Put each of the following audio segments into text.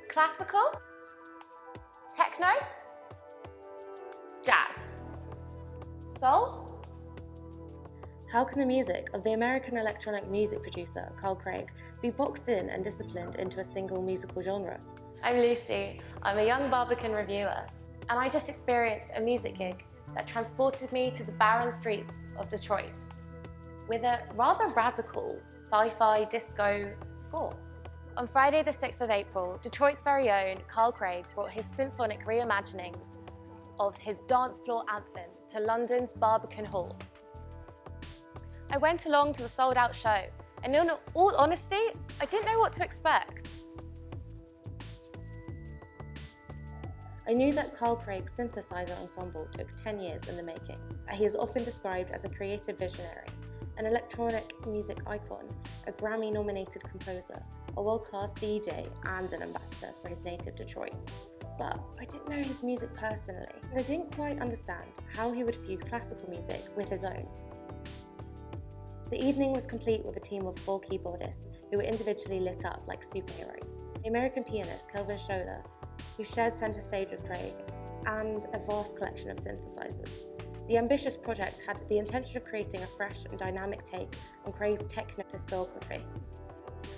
Classical? Techno? Jazz? Soul? How can the music of the American electronic music producer Carl Craig be boxed in and disciplined into a single musical genre? I'm Lucy. I'm a young Barbican reviewer, and I just experienced a music gig that transported me to the barren streets of Detroit with a rather radical sci-fi disco score. On Friday the 6th of April, Detroit's very own Carl Craig brought his symphonic reimaginings of his dance floor anthems to London's Barbican Hall. I went along to the sold-out show, and in all honesty, I didn't know what to expect. I knew that Carl Craig's Synthesizer ensemble took 10 years in the making, that he is often described as a creative visionary, an electronic music icon, a Grammy-nominated composer, a world-class DJ, and an ambassador for his native Detroit. But I didn't know his music personally, and I didn't quite understand how he would fuse classical music with his own. The evening was complete with a team of 4 keyboardists who were individually lit up like superheroes. The American pianist Kelvin Scholler, who shared centre stage with Craig, and a vast collection of synthesizers. The ambitious project had the intention of creating a fresh and dynamic take on Craig's Techno discography,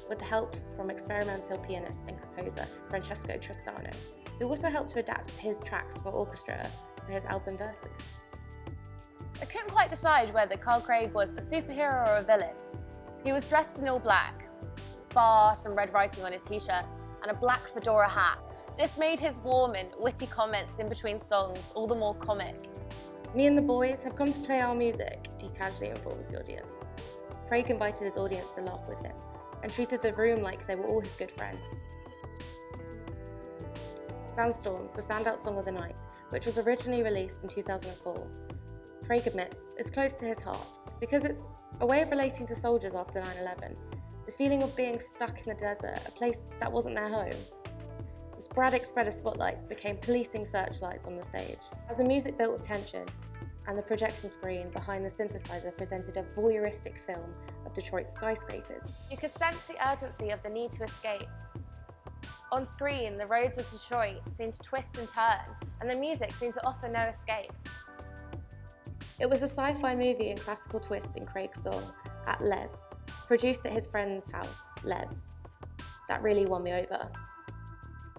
with the help from experimental pianist and composer Francesco Tristano, who also helped to adapt his tracks for orchestra for his album Verses. I couldn't quite decide whether Carl Craig was a superhero or a villain. He was dressed in all black, bar some red writing on his t-shirt, and a black fedora hat. This made his warm and witty comments in between songs all the more comic. "Me and the boys have come to play our music," he casually informs the audience. Craig invited his audience to laugh with him and treated the room like they were all his good friends. Sandstorms, the standout song of the night, which was originally released in 2004, Craig admits is close to his heart because it's a way of relating to soldiers after 9/11, the feeling of being stuck in the desert, a place that wasn't their home. The sporadic spread of spotlights became policing searchlights on the stage. As the music built with tension, and the projection screen behind the synthesizer presented a voyeuristic film of Detroit's skyscrapers, You could sense the urgency of the need to escape. On screen, the roads of Detroit seemed to twist and turn, and the music seemed to offer no escape. It was a sci-fi movie and classical twist in Craig's song, At Les, produced at his friend's house, Les, that really won me over.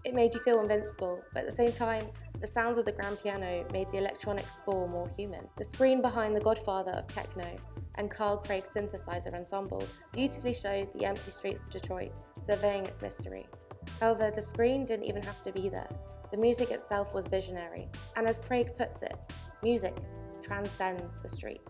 It made you feel invincible, but at the same time, the sounds of the grand piano made the electronic score more human. The screen behind the godfather of techno and Carl Craig's Synthesizer ensemble beautifully showed the empty streets of Detroit, surveying its mystery. However, the screen didn't even have to be there. The music itself was visionary, and as Craig puts it, music transcends the streets.